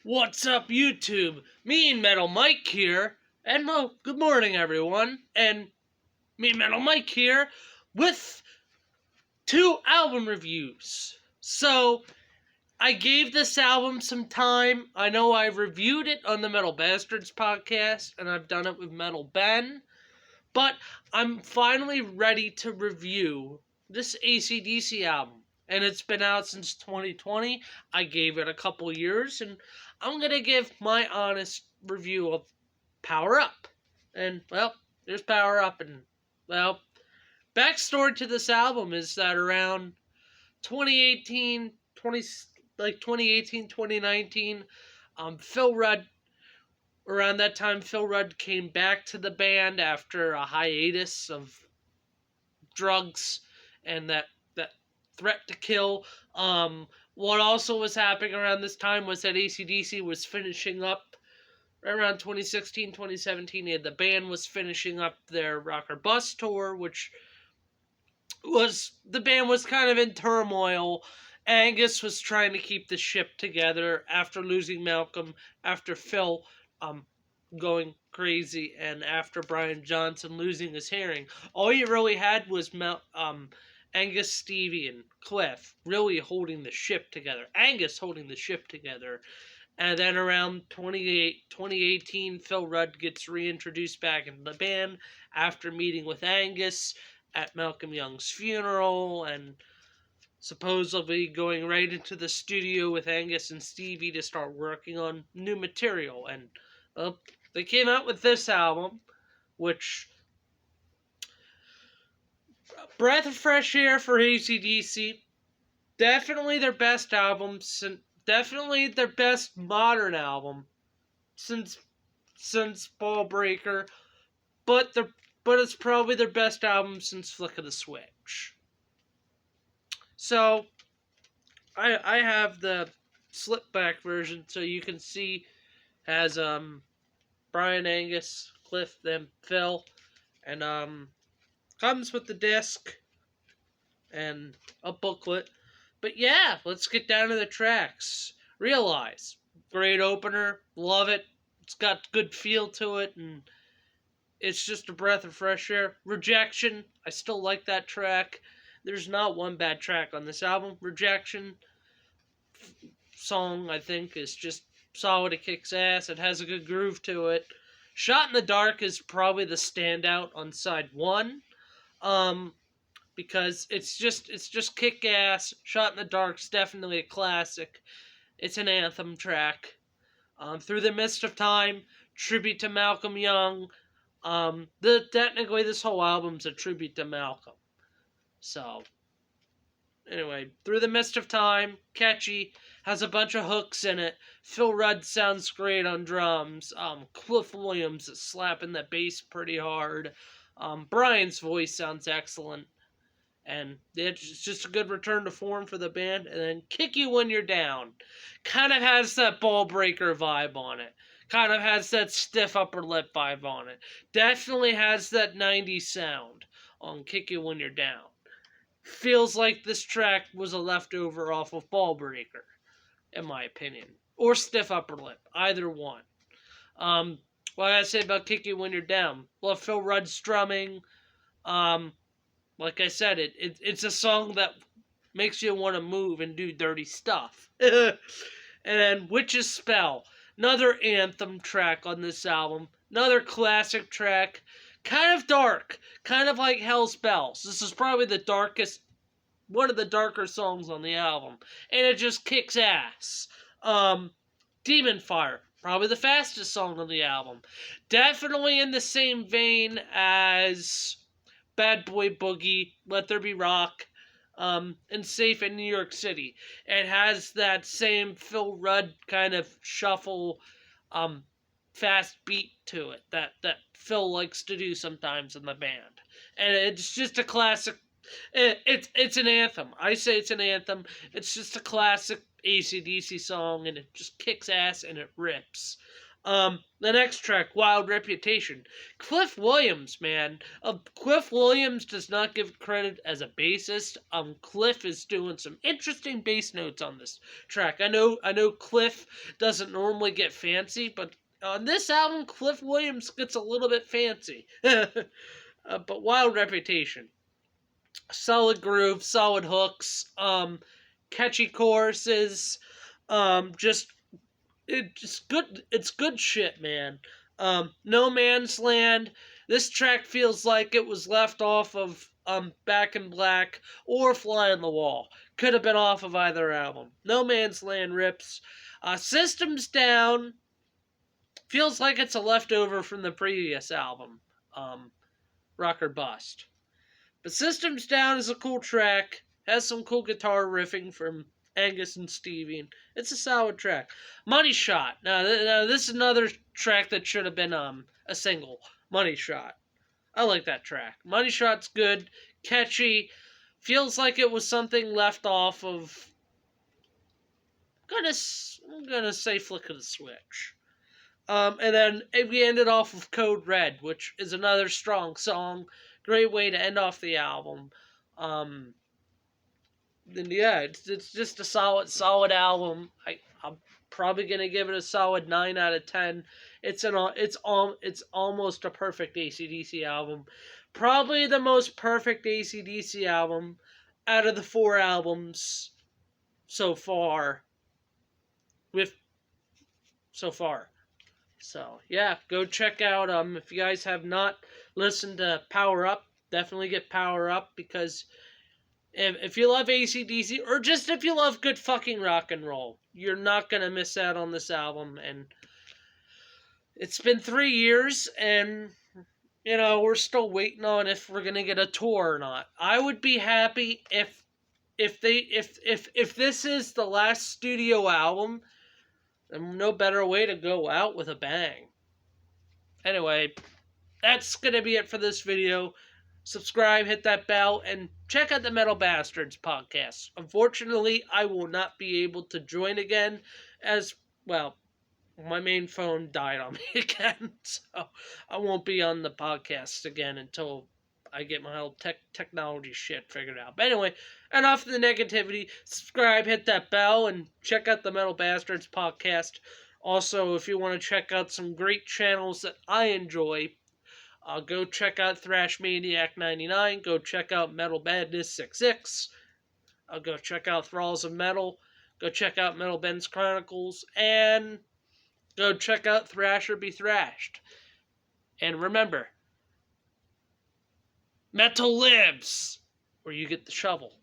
What's up, YouTube? Me and Metal Mike here, and well, good morning, everyone. And me and Metal Mike here with two album reviews. So, I gave this album some time. I know I reviewed it on the Metal Bastards podcast, and I've done it with Metal Ben, but I'm finally ready to review this AC/DC album. And it's been out since 2020. I gave it a couple years, and I'm going to give my honest review of Power Up. And, well, there's Power Up. And, well, backstory to this album is that around 2018, 2019, Phil Rudd, around that time, Phil Rudd came back to the band after a hiatus of drugs and that threat to kill. What also was happening around this time was that AC/DC was finishing up around 2016, 2017. The band was finishing up their Rocker Bus tour, which was, the band was kind of in turmoil. Angus was trying to keep the ship together after losing Malcolm, after Phil going crazy, and after Brian Johnson losing his hearing. All you really had was Angus, Stevie, and Cliff really holding the ship together. Angus holding the ship together. And then around 2018, Phil Rudd gets reintroduced back into the band after meeting with Angus at Malcolm Young's funeral and supposedly going right into the studio with Angus and Stevie to start working on new material. And they came out with this album, which, breath of fresh air for AC/DC. Definitely their best album, definitely their best modern album since Ball Breaker, but it's probably their best album since Flick of the Switch. So I have the slipback version, so you can see has Brian, Angus, Cliff, then Phil, and comes with the disc and a booklet. But yeah, let's get down to the tracks. Realize, great opener, love it. It's got good feel to it, and it's just a breath of fresh air. Rejection, I still like that track. There's not one bad track on this album. Rejection song, I think, is just solid. It kicks ass. It has a good groove to it. Shot in the Dark is probably the standout on side one. Because it's just kick ass. Shot in the Dark's definitely a classic. It's an anthem track. Through the Mist of Time, tribute to Malcolm Young. Technically this whole album's a tribute to Malcolm. So anyway, Through the Mist of Time, catchy, has a bunch of hooks in it. Phil Rudd sounds great on drums. Cliff Williams is slapping the bass pretty hard. Brian's voice sounds excellent. And it's just a good return to form for the band. And then Kick You When You're Down. Kind of has that Ball Breaker vibe on it. Kind of has that stiff upper lip vibe on it. Definitely has that 90s sound on Kick You When You're Down. Feels like this track was a leftover off of Ball Breaker, in my opinion. Or Stiff Upper Lip. Either one. What I say about Kick You When You're Down. Love Phil Rudd's strumming. Like I said, it's a song that makes you want to move and do dirty stuff. And then Witch's Spell, another anthem track on this album. Another classic track. Kind of dark. Kind of like Hell's Bells. This is probably one of the darker songs on the album. And it just kicks ass. Demon Fire, probably the fastest song on the album. Definitely in the same vein as Bad Boy Boogie, Let There Be Rock, and Safe in New York City. It has that same Phil Rudd kind of shuffle, fast beat to it that Phil likes to do sometimes in the band. And it's just a classic. It's an anthem. I say it's an anthem. It's just a classic AC/DC song, and it just kicks ass and it rips. The next track, Wild Reputation. Cliff Williams, man. Cliff Williams does not give credit as a bassist. Cliff is doing some interesting bass notes on this track. I know Cliff doesn't normally get fancy, but on this album, Cliff Williams gets a little bit fancy. But Wild Reputation. Solid groove, solid hooks, catchy choruses, just it's good shit, man. No Man's Land. This track feels like it was left off of Back in Black or Fly on the Wall. Could have been off of either album. No Man's Land rips. Systems Down feels like it's a leftover from the previous album, Rock or Bust. But Systems Down is a cool track. Has some cool guitar riffing from Angus and Stevie. It's a solid track. Money Shot. Now this is another track that should have been a single. Money Shot. I like that track. Money Shot's good, catchy. Feels like it was something left off of. I'm gonna say Flick of the Switch. And then we ended off with Code Red, which is another strong song. Great way to end off the album. And yeah, it's just a solid album. I'm probably gonna give it a solid 9 out of 10. It's almost a perfect AC/DC album. Probably the most perfect AC/DC album out of the 4 albums so far. So yeah, go check out. If you guys have not listened to Power Up, definitely get Power Up, because if you love AC/DC, or just if you love good fucking rock and roll, you're not gonna miss out on this album. And it's been 3 years, and we're still waiting on if we're gonna get a tour or not. I would be happy if this is the last studio album. And no better way to go out with a bang. Anyway, that's going to be it for this video. Subscribe, hit that bell, and check out the Metal Bastards podcast. Unfortunately, I will not be able to join again, as, well, my main phone died on me again. So I won't be on the podcast again until I get my whole technology shit figured out. But anyway, enough of the negativity. Subscribe, hit that bell, and check out the Metal Bastards podcast. Also, if you want to check out some great channels that I enjoy, go check out Thrash Maniac 99. Go check out Metal Badness 66. Go check out Thralls of Metal. Go check out Metal Ben's Chronicles. And go check out Thrasher Be Thrashed. And remember, metal lives where you get the shovel.